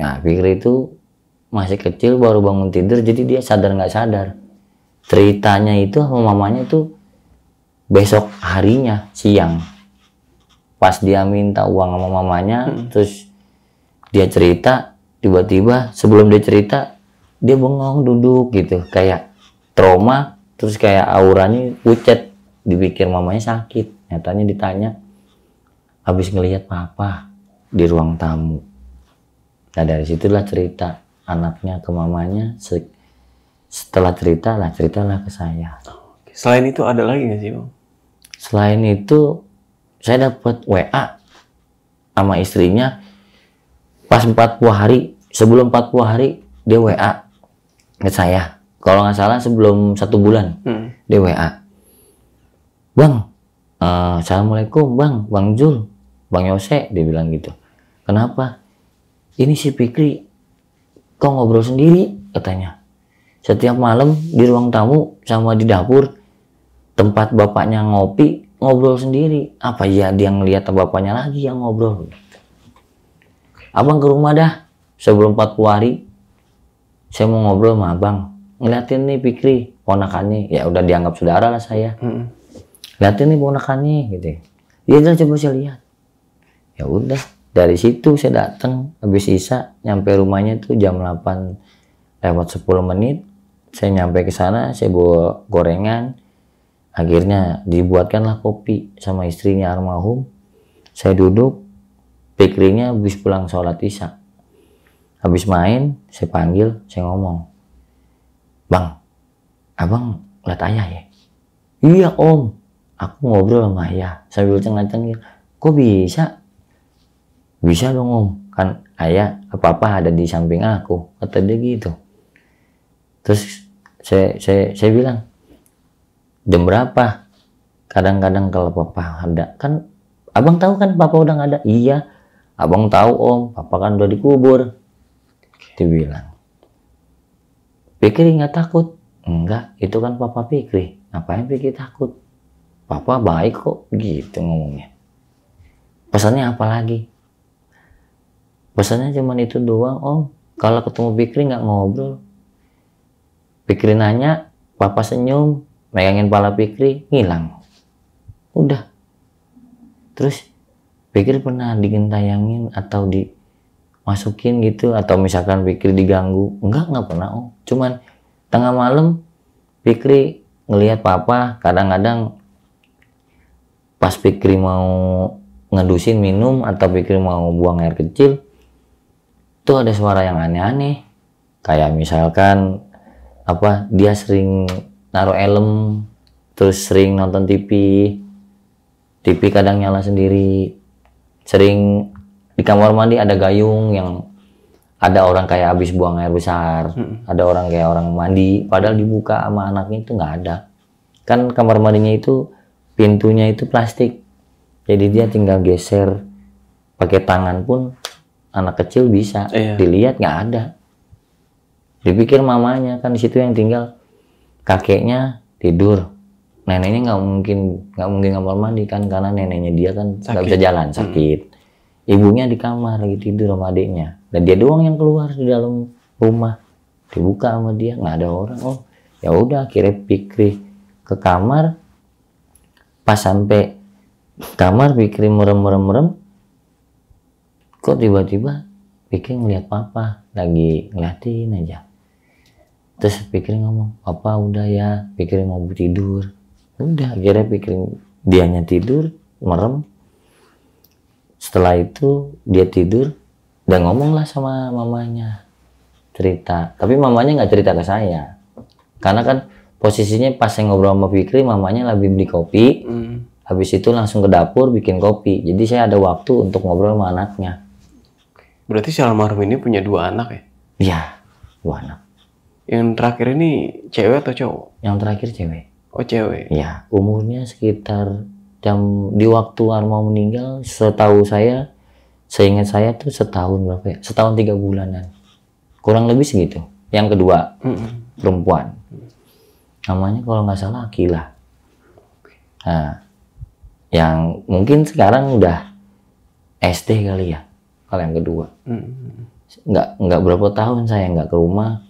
[SPEAKER 2] Nah, Fikri itu masih kecil, baru bangun tidur, jadi dia sadar nggak sadar. Ceritanya itu sama mamanya itu besok harinya siang. Pas dia minta uang sama mamanya, terus dia cerita, tiba-tiba sebelum dia cerita, dia bengong duduk gitu, kayak trauma, terus kayak auranya pucat, dipikir mamanya sakit. Nyatanya ditanya, habis ngelihat papa di ruang tamu. Nah dari situlah cerita anaknya ke mamanya. Setelah ceritalah ke saya.
[SPEAKER 1] Selain itu ada lagi nggak sih bang?
[SPEAKER 2] Selain itu saya dapat WA sama istrinya pas 40 hari, sebelum 40 hari dia WA ke saya. Kalau nggak salah sebelum 1 bulan dia WA. Bang, assalamualaikum bang Jul, bang Yose, dia bilang gitu. Kenapa? Ini si Fikri kok ngobrol sendiri katanya. Setiap malam di ruang tamu sama di dapur tempat bapaknya ngopi ngobrol sendiri. Apa ya dia ngelihat bapaknya lagi yang ngobrol? Abang ke rumah dah sebelum 40 hari. Saya mau ngobrol sama abang. Ngeliatin nih Fikri, ponakannya, ya udah dianggap saudara lah saya. Liatin nih ponakannya gitu. Ya udah coba saya lihat. Ya udah, dari situ saya datang habis Isya, nyampe rumahnya tuh jam 8 lewat 10 menit. Saya nyampe ke sana, saya bawa gorengan. Akhirnya dibuatkanlah kopi sama istrinya almarhum. Saya duduk, Fikrinya habis pulang sholat Isya. Habis main, saya panggil, saya ngomong. Bang, abang lihat ayah ya? Iya om, aku ngobrol sama ayah sambil cengeng-cengeng. Kok bisa? Bisa dong om, kan ayah apa-apa ada di samping aku, kata dia gitu. Terus saya bilang, jam berapa. Kadang-kadang kalau papa ada, kan abang tahu kan papa udah nggak ada. Iya, abang tahu om, papa kan udah dikubur. Dia bilang, Fikri nggak takut? Enggak, itu kan papa Fikri. Ngapain Fikri takut? Papa baik kok, gitu ngomongnya. Pesannya apa lagi? Pesannya cuma itu doang om. Kalau ketemu Fikri nggak ngobrol. Fikri nanya, papa senyum, megangin pala Fikri, ngilang. Udah. Terus Fikri pernah digentayangin atau dimasukin gitu, atau misalkan Fikri diganggu? Enggak pernah om. Cuman tengah malam Fikri ngelihat papa, kadang-kadang pas Fikri mau ngedusin minum atau Fikri mau buang air kecil, tuh ada suara yang aneh-aneh. Kayak misalkan apa, dia sering naruh helm, terus sering nonton TV kadang nyala sendiri, sering di kamar mandi ada gayung yang ada orang kayak habis buang air besar, ada orang kayak orang mandi, padahal dibuka sama anaknya itu nggak ada. Kan kamar mandinya itu pintunya itu plastik, jadi dia tinggal geser pakai tangan pun anak kecil bisa dilihat, nggak ada. Dipikir mamanya, kan di situ yang tinggal kakeknya tidur, neneknya nggak mungkin kamar mandi kan, karena neneknya dia kan nggak bisa jalan, sakit. Ibunya di kamar lagi tidur sama adiknya, dan dia doang yang keluar di dalam rumah. Dibuka sama dia, nggak ada orang. Oh ya udah, akhirnya Fikri ke kamar. Pas sampai kamar Fikri merem, kok tiba-tiba Fikri ngeliat papa lagi ngeliatin aja. Terus Fikri ngomong, papa udah ya, Fikri mau tidur. Udah, akhirnya Fikri dianya tidur, merem. Setelah itu dia tidur dan ngomong lah sama mamanya, cerita. Tapi mamanya nggak cerita ke saya, karena kan posisinya pas saya ngobrol sama Fikri, mamanya lagi beli kopi. Habis itu langsung ke dapur bikin kopi. Jadi saya ada waktu untuk ngobrol sama anaknya.
[SPEAKER 1] Berarti si almarhum ini punya 2 anak ya?
[SPEAKER 2] Iya, 2 anak.
[SPEAKER 1] Yang terakhir ini cewek atau cowok?
[SPEAKER 2] Yang terakhir cewek.
[SPEAKER 1] Oh cewek.
[SPEAKER 2] Iya, umurnya sekitar di waktu mau meninggal, setahu saya, seingat saya tuh setahun berapa ya? Setahun 3 bulanan. Kurang lebih segitu. Yang kedua, perempuan. Namanya kalau nggak salah Akila. Nah, yang mungkin sekarang udah SD kali ya, kalau yang kedua. Nggak berapa tahun saya nggak ke rumah,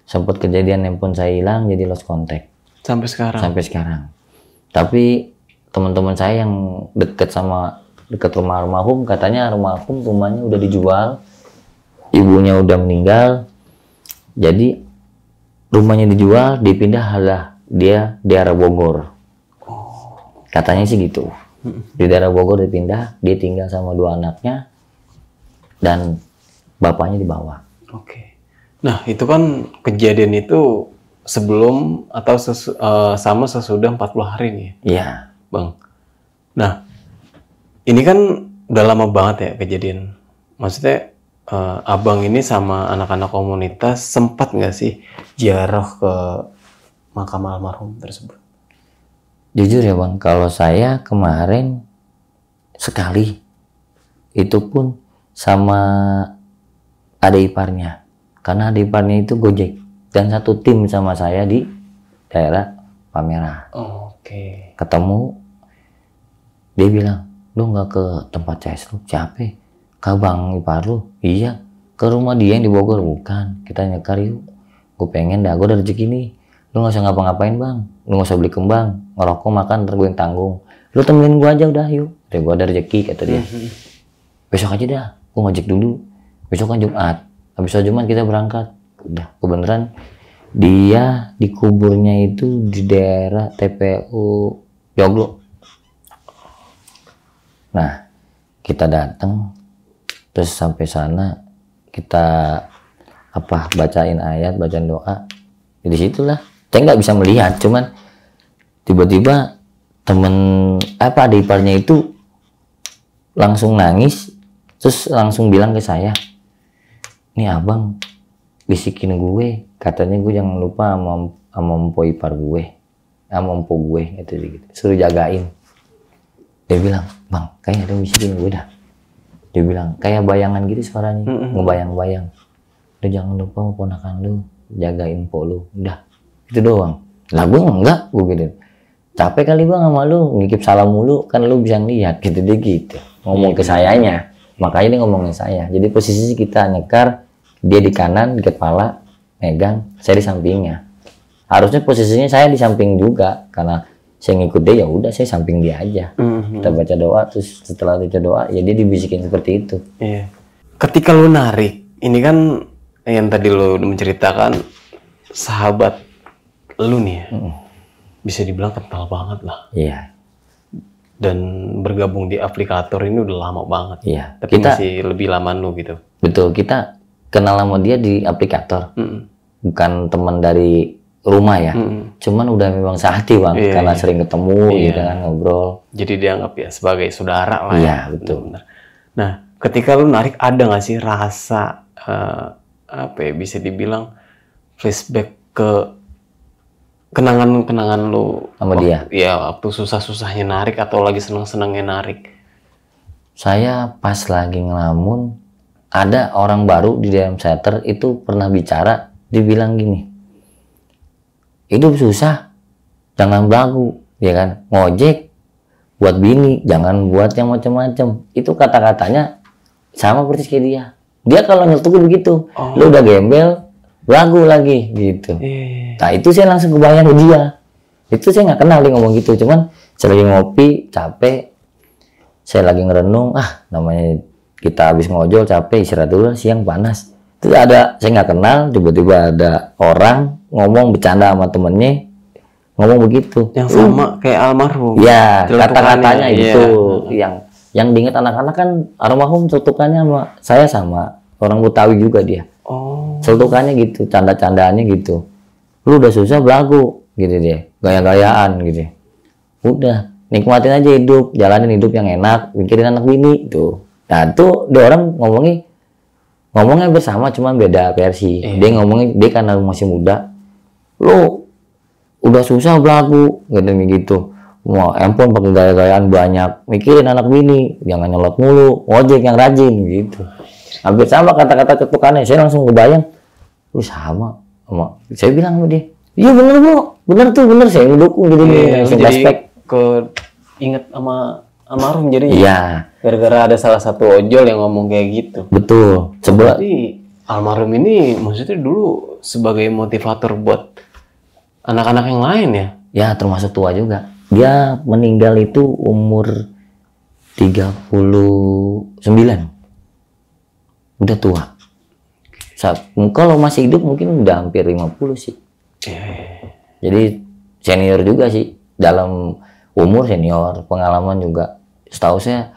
[SPEAKER 2] sempat kejadian handphone saya hilang, jadi lost contact.
[SPEAKER 1] Sampai sekarang.
[SPEAKER 2] Tapi teman-teman saya yang dekat rumah almarhum, katanya almarhum rumahnya udah dijual, ibunya udah meninggal, jadi rumahnya dijual, dipindah dia di daerah Bogor. Katanya sih gitu. Di daerah Bogor dipindah, dia tinggal sama 2 anaknya dan bapaknya dibawa.
[SPEAKER 1] Oke. Nah, itu kan kejadian itu sebelum atau sama sesudah 40 hari nih.
[SPEAKER 2] Iya,
[SPEAKER 1] Bang. Nah, ini kan udah lama banget ya kejadian. Maksudnya abang ini sama anak-anak komunitas sempat nggak sih ziarah ke makam almarhum tersebut?
[SPEAKER 2] Jujur ya bang, kalau saya kemarin sekali, itu pun sama adik iparnya, karena adik iparnya itu Gojek dan satu tim sama saya di daerah Palmerah.
[SPEAKER 1] Oke.
[SPEAKER 2] Ketemu, dia bilang, lu nggak ke tempat CS lu? Siapa? Ke bang ipar lu? Iya. Ke rumah dia yang di Bogor? Bukan. Kita nyekar yuk. Gue pengen dah, gue ada rezeki nih. Lu nggak usah ngapa-ngapain bang. Lu nggak usah beli kembang, ngerokok, makan, ntar gue yang tanggung. Lu temenin gue aja udah yuk. Gue ada rezeki kata dia. Besok aja dah, gue ngajak dulu. Besok kan Jumat. Habis Jumat kita berangkat. Udah, kebenaran dia dikuburnya itu di daerah TPU Joglo. Nah, kita datang, terus sampai sana kita bacain ayat, bacaan doa. Di situlah, saya nggak bisa melihat, cuman tiba-tiba adik iparnya itu langsung nangis, terus langsung bilang ke saya, nih abang bisikin gue, katanya gue jangan lupa sama mpok ipar gue. sama empu gue gitu, suruh jagain. Dia bilang, bang, kayaknya ada bisikin gue dah. Dia bilang, kayak bayangan gitu suaranya, ngebayang-bayang. Udah jangan lupa mau ponakan lu, jagain po lu, udah. Itu doang. Lah gue enggak, gue gitu. Capek kali bang sama lu, ngikip salam mulu, kan lu bisa ngeliat gitu, dia gitu. Ngomong ke sayanya, makanya dia ngomongin saya. Jadi posisi kita nyekar, dia di kanan, di kepala, megang, saya di sampingnya. Harusnya posisinya saya di samping juga, karena saya ngikut dia, ya udah saya samping dia aja. Kita baca doa, terus setelah baca doa ya dia dibisikin seperti itu.
[SPEAKER 1] Iya. Ketika lu narik, ini kan yang tadi lu menceritakan sahabat lu nih ya, bisa dibilang kental banget lah.
[SPEAKER 2] Iya.
[SPEAKER 1] Dan bergabung di aplikator ini udah lama banget.
[SPEAKER 2] Iya.
[SPEAKER 1] Tapi masih lebih lama lu gitu.
[SPEAKER 2] Betul, kita kenal sama dia di aplikator, bukan teman dari rumah ya. Cuman udah memang sehati bang, karena sering ketemu gitu kan, ngobrol.
[SPEAKER 1] Jadi dianggap ya sebagai saudara lah.
[SPEAKER 2] Iya, betul.
[SPEAKER 1] Benar. Nah, ketika lu narik, ada nggak sih rasa apa ya, bisa dibilang flashback ke kenangan-kenangan lu
[SPEAKER 2] sama dia?
[SPEAKER 1] Iya, waktu susah-susahnya narik atau lagi senang-senangnya narik.
[SPEAKER 2] Saya pas lagi ngelamun, ada orang baru di dalam shelter itu pernah bicara, dibilang gini, hidup susah, jangan belagu, ya kan? Ngojek buat bini, jangan buat yang macam-macam. Itu kata-katanya sama persis kayak dia. Dia kalau nyetuk begitu, lu udah gembel, belagu lagi gitu. Nah itu saya langsung kebayang ke dia. Itu saya nggak kenal dia ngomong gitu, cuman saya lagi ngopi, capek, saya lagi ngerenung, namanya kita habis ngojol, capek, istirahat dulu, siang panas. Itu ada, saya nggak kenal, tiba-tiba ada orang ngomong bercanda sama temennya, ngomong begitu.
[SPEAKER 1] Yang sama kayak almarhum.
[SPEAKER 2] Ya, kata-katanya itu. Yang diingat anak-anak kan almarhum celutukannya sama orang Betawi juga dia. Celutukannya gitu, canda-candaannya gitu. Lu udah susah belagu, gitu dia. Gaya-gayaan gitu. Udah, nikmatin aja hidup, jalanin hidup yang enak, mikirin anak bini tuh. Nah, tuh dia orang ngomongnya bersama, cuman beda versi. Dia ngomongnya, dia karena masih muda, lu udah susah belagu, gitu. Mau handphone pakai gaya-gayaan banyak, mikirin anak bini, jangan nyolot mulu, ngojek yang rajin, gitu. Hampir sama kata-kata cetukannya, saya langsung kebayang, lu sama. Saya bilang sama dia, iya bener bu, bener, saya ngedukung gitu nih, langsung flashback.
[SPEAKER 1] Inget sama almarhum jadinya.
[SPEAKER 2] Iya.
[SPEAKER 1] Gara-gara ada salah satu ojol yang ngomong kayak gitu.
[SPEAKER 2] Betul.
[SPEAKER 1] Berarti almarhum ini maksudnya dulu sebagai motivator buat anak-anak yang lain ya?
[SPEAKER 2] Ya termasuk tua juga. Dia meninggal itu umur 39. Udah tua. Kalau masih hidup mungkin udah hampir 50 sih. Jadi senior juga sih. Dalam umur senior, pengalaman juga. Setahu saya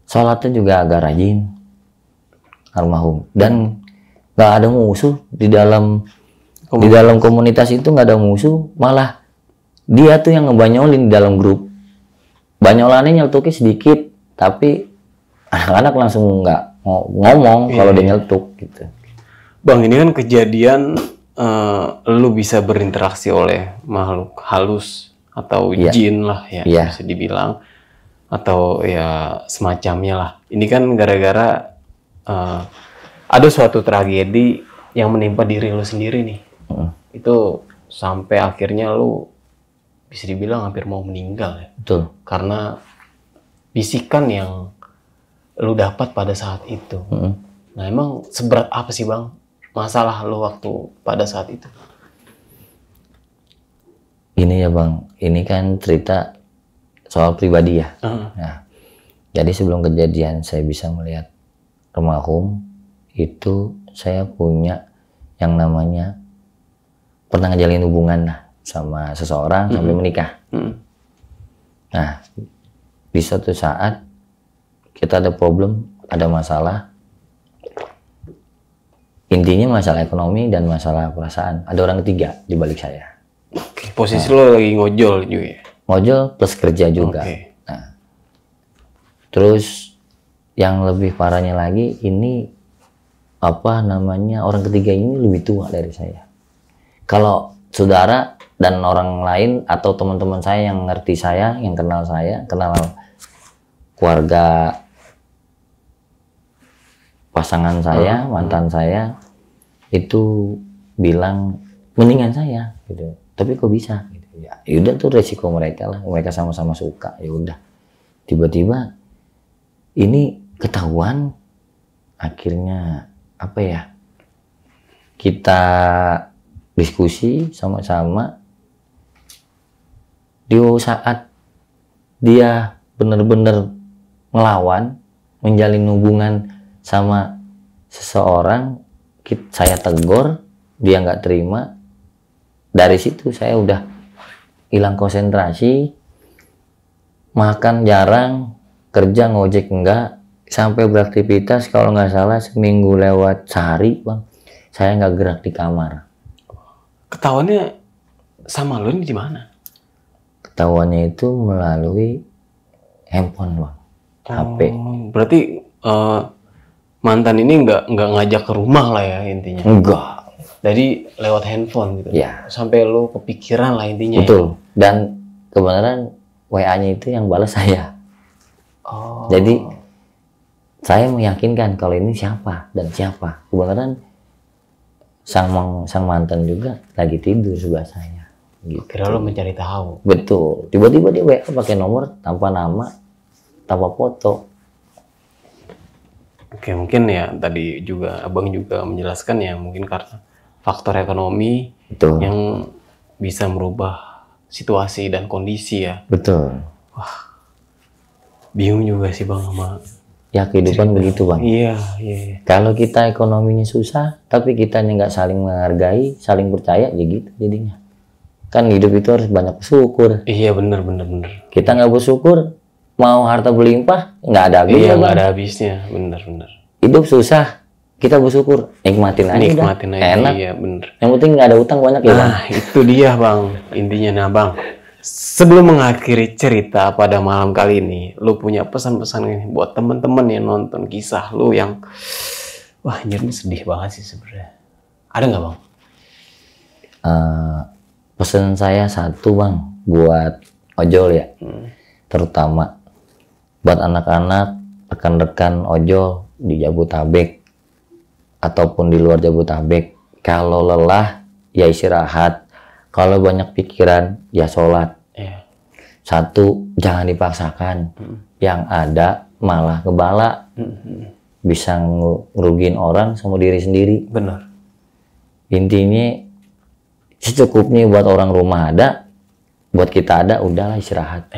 [SPEAKER 2] sholatnya juga agak rajin, almarhum. Dan nggak ada musuh di dalam komunitas itu, nggak ada musuh. Malah dia tuh yang ngebanyolin di dalam grup. Banyolannya nyeltuknya sedikit, tapi anak-anak langsung nggak ngomong kalau dia nyeltuk gitu.
[SPEAKER 1] Bang, ini kan kejadian lu bisa berinteraksi oleh makhluk halus atau jin lah ya, bisa dibilang, atau ya semacamnya lah. Ini kan gara-gara ada suatu tragedi yang menimpa diri lu sendiri nih. Itu sampai akhirnya lu bisa dibilang hampir mau meninggal ya.
[SPEAKER 2] Betul.
[SPEAKER 1] Karena bisikan yang lu dapat pada saat itu. Nah, emang seberat apa sih bang masalah lu waktu pada saat itu?
[SPEAKER 2] Ini ya bang, ini kan cerita soal pribadi ya. Nah, jadi sebelum kejadian saya bisa melihat almarhum itu, saya punya yang namanya pernah ngejalin hubungan lah sama seseorang sampai menikah. Nah, di suatu saat kita ada problem, ada masalah. Intinya masalah ekonomi dan masalah perasaan. Ada orang ketiga di balik saya.
[SPEAKER 1] Posisi lo lagi ngojol juga ya?
[SPEAKER 2] Ngojol plus kerja juga. Nah, terus yang lebih parahnya lagi, ini apa namanya, orang ketiga ini lebih tua dari saya. Kalau saudara dan orang lain atau teman-teman saya yang ngerti saya, yang kenal saya, kenal keluarga pasangan saya, mantan saya, itu bilang mendingan saya gitu. Tapi kok bisa gitu. Ya udah tuh resiko mereka lah, mereka sama-sama suka, ya udah. Tiba-tiba ini ketahuan, akhirnya apa ya, kita diskusi sama-sama. Di saat dia benar-benar ngelawan, menjalin hubungan sama seseorang, saya tegur, dia nggak terima. Dari situ saya udah hilang konsentrasi, makan jarang, kerja ngojek enggak, sampai beraktivitas kalau nggak salah seminggu lewat sehari, Bang, saya nggak gerak di kamar.
[SPEAKER 1] Ketahuannya sama lu ini di mana?
[SPEAKER 2] Ketahuannya itu melalui handphone, Bang. HP.
[SPEAKER 1] Berarti mantan ini nggak ngajak ke rumah lah ya intinya.
[SPEAKER 2] Enggak.
[SPEAKER 1] Jadi lewat handphone gitu.
[SPEAKER 2] Ya.
[SPEAKER 1] Sampai lu kepikiran lah intinya.
[SPEAKER 2] Betul. Ya? Dan kebenaran WA-nya itu yang balas saya.
[SPEAKER 1] Oh.
[SPEAKER 2] Jadi saya meyakinkan kalau ini siapa dan siapa. Kebenaran sang mantan juga lagi tidur sebelah saya. Gitu.
[SPEAKER 1] Kira lo mencari tahu.
[SPEAKER 2] Betul. Tiba-tiba dia WA pakai nomor tanpa nama, tanpa foto.
[SPEAKER 1] Oke, mungkin ya tadi juga abang juga menjelaskan ya mungkin karena faktor ekonomi.
[SPEAKER 2] Betul.
[SPEAKER 1] Yang bisa merubah situasi dan kondisi ya.
[SPEAKER 2] Betul.
[SPEAKER 1] Wah, bingung juga sih bang sama.
[SPEAKER 2] Ya kehidupan begitu, Bang.
[SPEAKER 1] Iya.
[SPEAKER 2] Kalau kita ekonominya susah, tapi kita nggak saling menghargai, saling percaya, ya gitu jadinya. Kan hidup itu harus banyak bersyukur.
[SPEAKER 1] Iya benar.
[SPEAKER 2] Kita nggak bersyukur, mau harta berlimpah nggak ada habisnya.
[SPEAKER 1] Iya nggak ada habisnya, benar.
[SPEAKER 2] Hidup susah, kita bersyukur, nikmatin aja.
[SPEAKER 1] Nikmatin aja,
[SPEAKER 2] enak.
[SPEAKER 1] Iya benar.
[SPEAKER 2] Yang penting nggak ada utang banyak ya, Bang.
[SPEAKER 1] Nah itu dia bang, intinya. Nah bang, sebelum mengakhiri cerita pada malam kali ini, lu punya pesan-pesan ini buat teman-teman yang nonton kisah lu yang wah anjir ini sedih banget sih sebenarnya. Ada nggak bang?
[SPEAKER 2] Pesan saya satu, Bang, buat ojol ya, terutama buat anak-anak, rekan-rekan ojol di Jabotabek ataupun di luar Jabotabek. Kalau lelah ya istirahat, kalau banyak pikiran ya sholat. Satu, jangan dipaksakan, yang ada malah kebala, bisa ngerugiin orang sama diri sendiri.
[SPEAKER 1] Benar.
[SPEAKER 2] Intinya secukupnya buat orang rumah ada, buat kita ada, udahlah istirahat.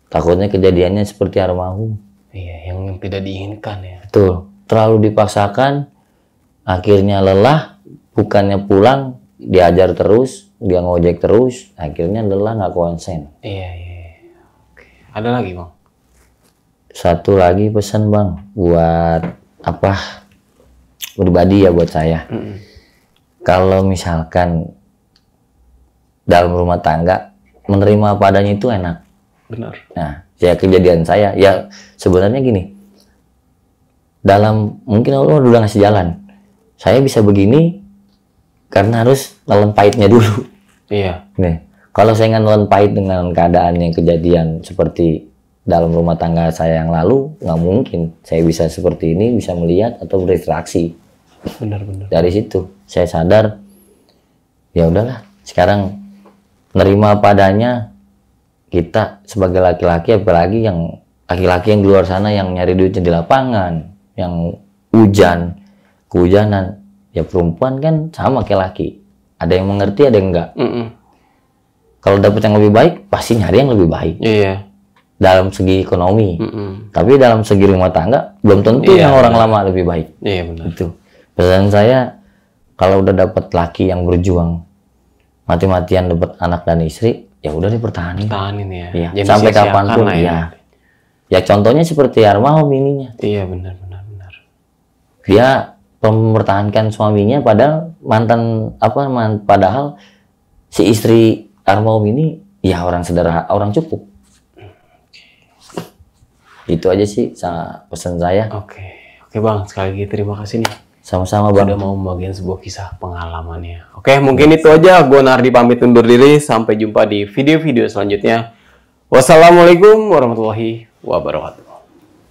[SPEAKER 2] Takutnya kejadiannya seperti almarhum.
[SPEAKER 1] Iya, yang tidak diinginkan ya.
[SPEAKER 2] Betul. Terlalu dipaksakan, akhirnya lelah, bukannya pulang, diajar terus, dia ngojek terus, akhirnya lelah nggak konsen.
[SPEAKER 1] Iya. Oke. Ada lagi bang?
[SPEAKER 2] Satu lagi pesan, Bang, buat apa pribadi ya buat saya. Kalau misalkan dalam rumah tangga menerima apa adanya itu enak.
[SPEAKER 1] Benar.
[SPEAKER 2] Nah, ya kejadian saya ya sebenarnya gini. Dalam mungkin Allah udah ngasih jalan. Saya bisa begini karena harus nelen pahitnya dulu.
[SPEAKER 1] Iya.
[SPEAKER 2] Nih, kalau saya nggak nelen pahit dengan keadaan yang kejadian seperti dalam rumah tangga saya yang lalu, nggak mungkin saya bisa seperti ini, bisa melihat atau berinteraksi.
[SPEAKER 1] Benar.
[SPEAKER 2] Dari situ saya sadar, ya udahlah. Sekarang nerima padanya. Kita sebagai laki-laki, apalagi yang laki-laki yang di luar sana yang nyari duitnya di lapangan, yang kehujanan, ya perempuan kan sama kayak laki. Ada yang mengerti, ada yang enggak. Kalau dapat yang lebih baik, pasti nyari yang lebih baik.
[SPEAKER 1] Iya.
[SPEAKER 2] Dalam segi ekonomi. Tapi dalam segi rumah tangga, belum tentu yang orang lama lebih baik.
[SPEAKER 1] Iya benar.
[SPEAKER 2] Itu pesan saya, kalau udah dapat laki yang berjuang, mati-matian dapat anak dan istri, ya udah dipertahanin.
[SPEAKER 1] Pertahanin ya.
[SPEAKER 2] Ya, sampai kapanpun ya. Ya contohnya seperti almarhum ininya.
[SPEAKER 1] Iya benar.
[SPEAKER 2] Dia mempertahankan suaminya padahal padahal si istri almarhum ini ya orang sederhana, orang cukup. Itu aja sih pesan saya.
[SPEAKER 1] Oke bang, sekali lagi terima kasih nih
[SPEAKER 2] Sama-sama Bang.
[SPEAKER 1] Sudah mau membagikan sebuah kisah pengalamannya. Oke, mungkin itu aja. Gue Nardi pamit undur diri. Sampai jumpa di video-video selanjutnya. Wassalamualaikum warahmatullahi wabarakatuh.